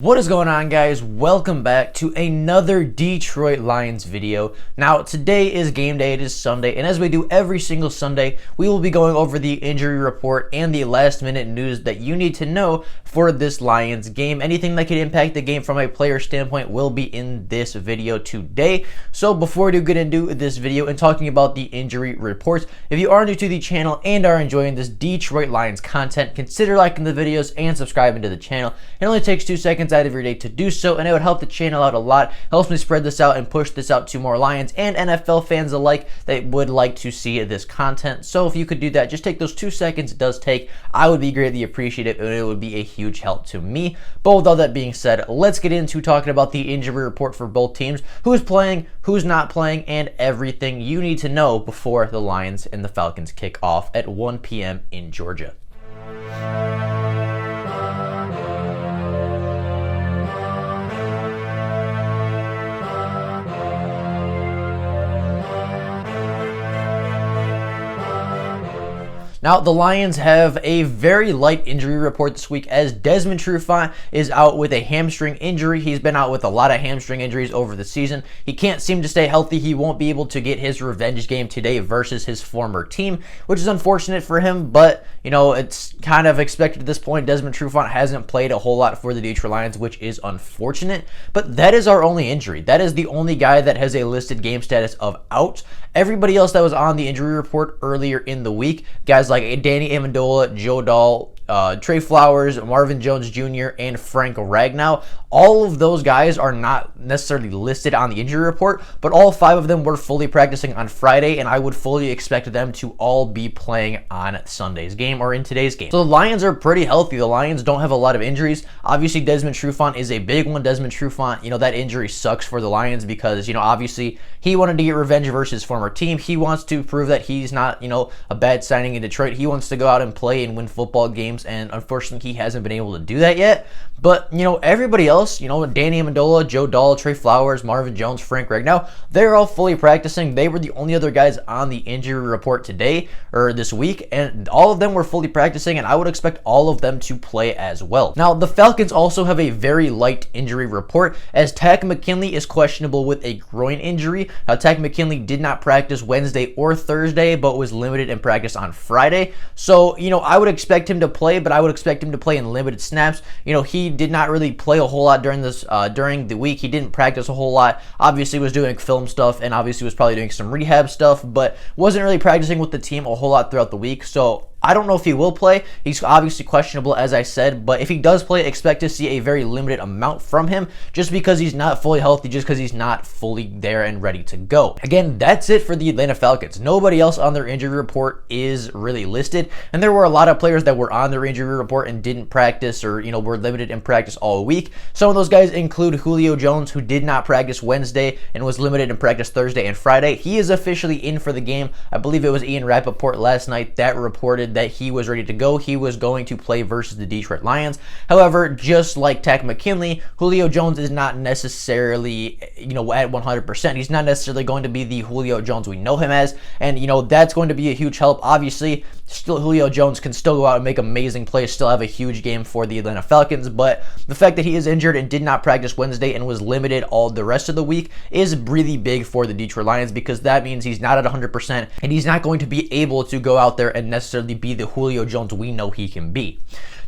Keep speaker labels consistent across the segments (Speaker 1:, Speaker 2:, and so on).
Speaker 1: What is going on, guys? Welcome back to another Detroit Lions video. Now, today is game day. It is Sunday, and as we do every single Sunday, we will be going over the injury report and the last minute news that you need to know for this Lions game. Anything that could impact the game from a player standpoint will be in this video today. So before we do get into this video and talking about the injury reports, if you are new to the channel and are enjoying this Detroit Lions content, consider liking the videos and subscribing to the channel. It only takes 2 seconds out of your day to do so, and it would help the channel out a lot. Helps me spread this out and push this out to more Lions and NFL fans alike that would like to see this content. So if you could do that, just take those 2 seconds it does take. I would be greatly appreciative, and it would be a huge help to me. But with all that being said, let's get into talking about the injury report for both teams, who's playing, who's not playing, and everything you need to know before the Lions and the Falcons kick off at 1 p.m. in Georgia. Now, the Lions have a very light injury report this week as Desmond Trufant is out with a hamstring injury. He's been out with a lot of hamstring injuries over the season. He can't seem to stay healthy. He won't be able to get his revenge game today versus his former team, which is unfortunate for him, but, you know, it's kind of expected at this point. Desmond Trufant hasn't played a whole lot for the Detroit Lions, which is unfortunate, but that is our only injury. That is the only guy that has a listed game status of out. Everybody else that was on the injury report earlier in the week, guys like Danny Amendola, Joe Dahl, Trey Flowers, Marvin Jones Jr., and Frank Ragnow. All of those guys are not necessarily listed on the injury report, but all 5 of them were fully practicing on Friday, and I would fully expect them to all be playing on Sunday's game or in today's game. So the Lions are pretty healthy. The Lions don't have a lot of injuries. Obviously, Desmond Trufant is a big one. Desmond Trufant, you know, that injury sucks for the Lions because, you know, obviously he wanted to get revenge versus his former team. He wants to prove that he's not, you know, a bad signing in Detroit. He wants to go out and play and win football games, and unfortunately he hasn't been able to do that yet. But, you know, everybody else, you know, Danny Amendola, Joe Dahl, Trey Flowers, Marvin Jones, Frank Ragnow, they're all fully practicing. They were the only other guys on the injury report today or this week, and all of them were fully practicing, and I would expect all of them to play as well. Now, the Falcons also have a very light injury report as Takk McKinley is questionable with a groin injury. Now, Takk McKinley did not practice Wednesday or Thursday, but was limited in practice on Friday. So, you know, I would expect him to play, but I would expect him to play in limited snaps. You know, he did not really play a whole lot during the week. He didn't practice a whole lot. Obviously was doing film stuff, and obviously was probably doing some rehab stuff, but wasn't really practicing with the team a whole lot throughout the week. So I don't know if he will play. He's obviously questionable, as I said, but if he does play, expect to see a very limited amount from him just because he's not fully healthy, just because he's not fully there and ready to go. Again, that's it for the Atlanta Falcons. Nobody else on their injury report is really listed, and there were a lot of players that were on their injury report and didn't practice or, you know, were limited in practice all week. Some of those guys include Julio Jones, who did not practice Wednesday and was limited in practice Thursday and Friday. He is officially in for the game. I believe it was Ian Rappaport last night that reported that he was ready to go. He was going to play versus the Detroit Lions. However, just like Takk McKinley, Julio Jones is not necessarily, you know, at 100%. He's not necessarily going to be the Julio Jones we know him as, and, you know, that's going to be a huge help. Obviously, still Julio Jones can still go out and make amazing plays, still have a huge game for the Atlanta Falcons, but the fact that he is injured and did not practice Wednesday and was limited all the rest of the week is really big for the Detroit Lions, because that means he's not at 100% and he's not going to be able to go out there and necessarily be the Julio Jones we know he can be.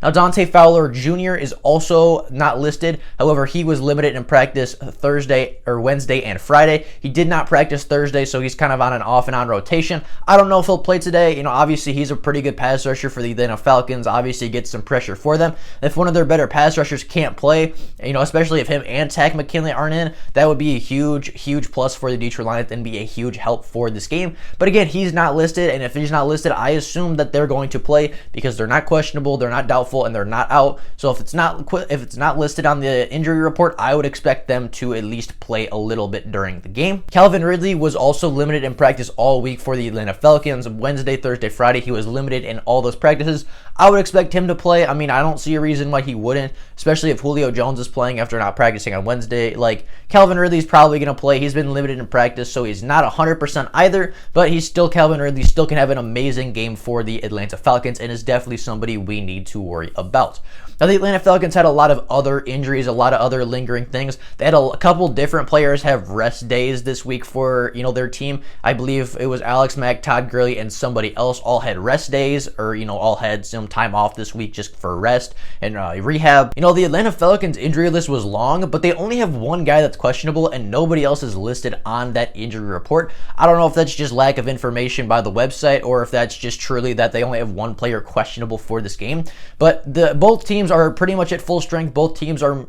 Speaker 1: Now, Dante Fowler Jr. is also not listed. However, he was limited in practice Wednesday and Friday. He did not practice Thursday, so he's kind of on an off and on rotation. I don't know if he'll play today. You know, obviously he's a pretty good pass rusher for the Atlanta Falcons. Obviously gets some pressure for them. If one of their better pass rushers can't play, you know, especially if him and Takk McKinley aren't in, that would be a huge plus for the Detroit Lions and be a huge help for this game. But again, he's not listed, and if he's not listed, I assume that they're going to play because they're not questionable, they're not doubtful, and they're not out. So if it's not listed on the injury report, I would expect them to at least play a little bit during the game. Calvin Ridley was also limited in practice all week for the Atlanta Falcons. Wednesday, Thursday, Friday, he was limited in all those practices. I would expect him to play. I mean, I don't see a reason why he wouldn't, especially if Julio Jones is playing after not practicing on Wednesday. Like, Calvin Ridley's probably going to play. He's been limited in practice, so he's not 100% either, but he's still Calvin Ridley, still can have an amazing game for the Atlanta Falcons, and is definitely somebody we need to worry about. Now, the Atlanta Falcons had a lot of other injuries, a lot of other lingering things. They had a couple different players have rest days this week for, their team. I believe it was Alex Mack, Todd Gurley, and somebody else all had rest days, or, all had some time off this week just for rest and rehab. The Atlanta Falcons injury list was long, but they only have one guy that's questionable, and nobody else is listed on that injury report. I don't know if that's just lack of information by the website, or if that's just truly that they only have one player questionable for this game. But both teams are pretty much at full strength. Both teams are,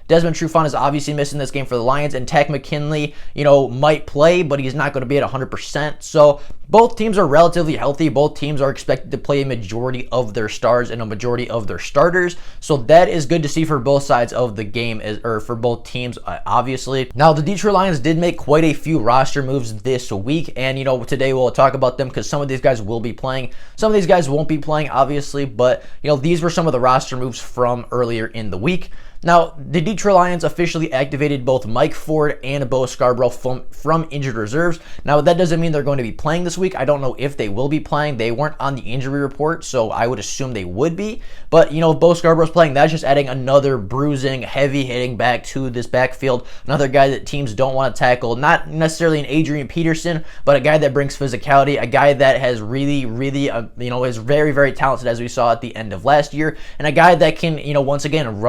Speaker 1: Desmond Trufant is obviously missing this game for the Lions, and Takk McKinley, might play, but he's not going to be at 100%. So both teams are relatively healthy. Both teams are expected to play a majority of their stars and a majority of their starters. So that is good to see for both sides of the game, or for both teams, obviously. Now, the Detroit Lions did make quite a few roster moves this week, and, today we'll talk about them because some of these guys will be playing. Some of these guys won't be playing, obviously, but, these were some of the roster moves from earlier in the week. Now, the Detroit Lions officially activated both Mike Ford and Bo Scarborough from injured reserves. Now, that doesn't mean they're going to be playing this week. I don't know if they will be playing. They weren't on the injury report, so I would assume they would be. But, if Bo Scarborough's playing, that's just adding another bruising, heavy-hitting back to this backfield. Another guy that teams don't want to tackle. Not necessarily an Adrian Peterson, but a guy that brings physicality, a guy that has really, is very, very talented, as we saw at the end of last year, and a guy that can, once again,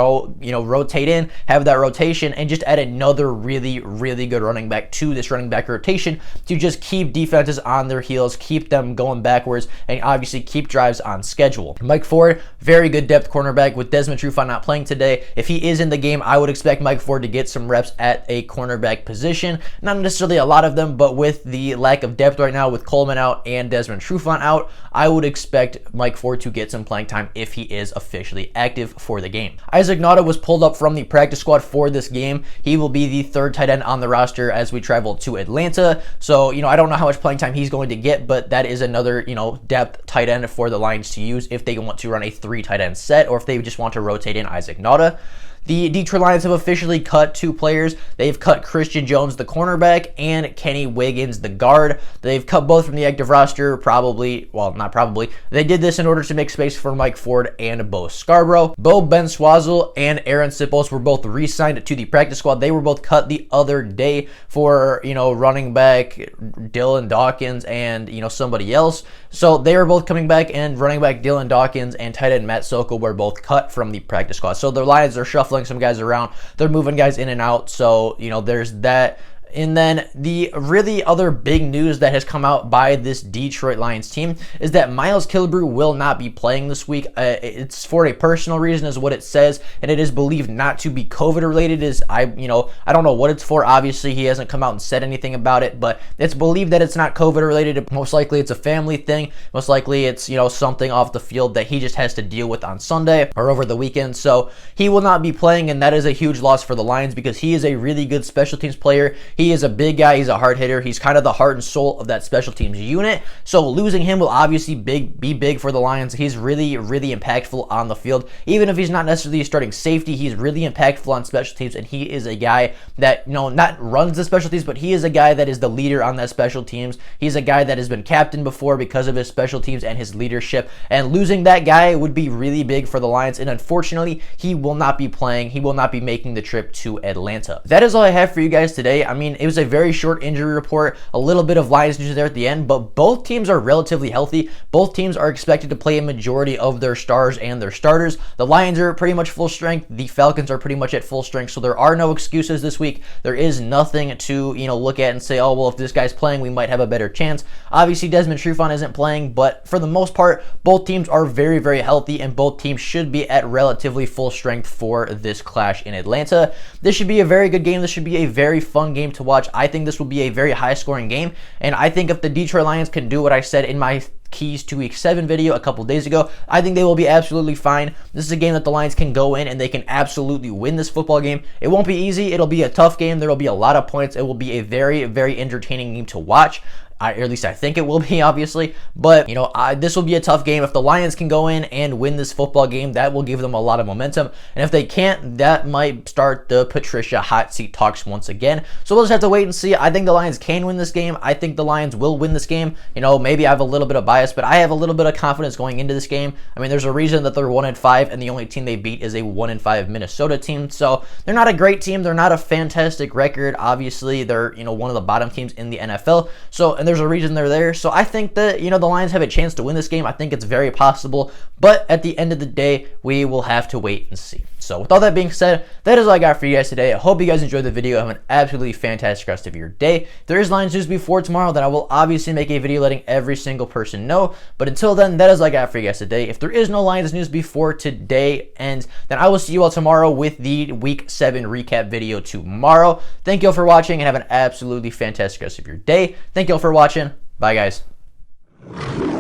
Speaker 1: rotate in, have that rotation, and just add another really, really good running back to this running back rotation to just keep defenses on their heels, keep them going backwards, and obviously keep drives on schedule. Mike Ford, very good depth cornerback. With Desmond Trufant not playing today, if he is in the game, I would expect Mike Ford to get some reps at a cornerback position. Not necessarily a lot of them, but with the lack of depth right now, with Coleman out and Desmond Trufant out, I would expect Mike Ford to get some playing time if he is officially active for the game. Isaac Nauta was pulled up from the practice squad for this game. He will be the third tight end on the roster as we travel to Atlanta. So, I don't know how much playing time he's going to get, but that is another, depth tight end for the Lions to use if they want to run a 3 tight end set, or if they just want to rotate in Isaac Nauta. The Detroit Lions have officially cut 2 players. They've cut Christian Jones, the cornerback, and Kenny Wiggins, the guard. They've cut both from the active roster, not probably. They did this in order to make space for Mike Ford and Bo Scarborough. Bo Benswazzle and Aaron Sipos were both re-signed to the practice squad. They were both cut the other day for, running back Dylan Dawkins and, somebody else. So they were both coming back, and running back Dylan Dawkins and tight end Matt Soko were both cut from the practice squad. So the Lions are shuffling some guys around. They're moving guys in and out. So, there's that. And then the really other big news that has come out by this Detroit Lions team is that Miles Killebrew will not be playing this week. It's for a personal reason is what it says, and it is believed not to be COVID related. I don't know what it's for. Obviously, he hasn't come out and said anything about it, but it's believed that it's not COVID related. Most likely it's a family thing. Most likely it's, something off the field that he just has to deal with on Sunday or over the weekend. So he will not be playing, and that is a huge loss for the Lions because he is a really good special teams player. He is a big guy. He's a hard hitter. He's kind of the heart and soul of that special teams unit. So losing him will obviously be big for the Lions. He's really, really impactful on the field. Even if he's not necessarily a starting safety, he's really impactful on special teams, and he is a guy that, not runs the special teams, but he is a guy that is the leader on that special teams. He's a guy that has been captain before because of his special teams and his leadership, and losing that guy would be really big for the Lions, and unfortunately, he will not be playing. He will not be making the trip to Atlanta. That is all I have for you guys today. I mean, it was a very short injury report, a little bit of Lions news there at the end, but both teams are relatively healthy. Both teams are expected to play a majority of their stars and their starters. The Lions are pretty much full strength. The Falcons are pretty much at full strength, so there are no excuses this week. There is nothing to, look at and say, oh, well, if this guy's playing, we might have a better chance. Obviously, Desmond Trufant isn't playing, but for the most part, both teams are very, very healthy, and both teams should be at relatively full strength for this clash in Atlanta. This should be a very good game. This should be a very fun game to watch. I think this will be a very high-scoring game, and I think if the Detroit Lions can do what I said in my keys to week 7 video a couple days ago, I think they will be absolutely fine. This is a game that the Lions can go in and they can absolutely win this football game. It won't be easy. It'll be a tough game. There will be a lot of points. It will be a very, very entertaining game to watch. or at least I think it will be, obviously. But, you know, this will be a tough game. If the Lions can go in and win this football game, that will give them a lot of momentum. And if they can't, that might start the Patricia hot seat talks once again. So we'll just have to wait and see. I think the Lions can win this game. I think the Lions will win this game. You know, maybe I have a little bit of bias, but I have a little bit of confidence going into this game. I mean, there's a reason that they're 1-5, and the only team they beat is a 1-5 Minnesota team. So they're not a great team. They're not a fantastic record. Obviously, they're, you know, one of the bottom teams in the NFL. So, and there's a reason they're there. So I think that, you know, the Lions have a chance to win this game. I think it's very possible. But at the end of the day, we will have to wait and see. So with all that being said, that is all I got for you guys today. I hope you guys enjoyed the video. Have an absolutely fantastic rest of your day. If there is Lions news before tomorrow, then I will obviously make a video letting every single person know. But until then, that is all I got for you guys today. If there is no Lions news before today ends, then I will see you all tomorrow with the Week 7 recap video tomorrow. Thank you all for watching and have an absolutely fantastic rest of your day. Thank you all for watching. Bye, guys.